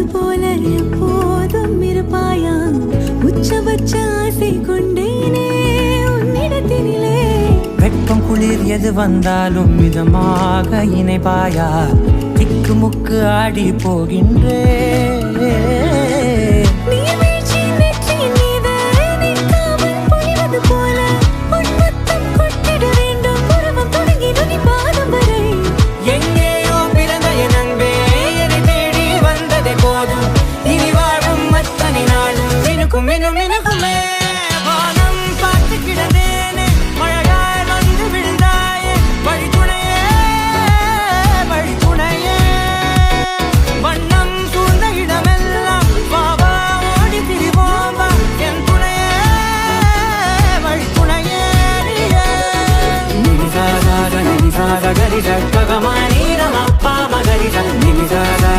போல எப்போதும் இருப்பாயா உச்சபட்ச ஆசை கொண்டேனே உன்னிடத்தினிலே வெப்பம் குளிர் எது வந்தாலும் மிதமாக இணைப்பாயா திக்கு முக்கு ஆடி போகின்றே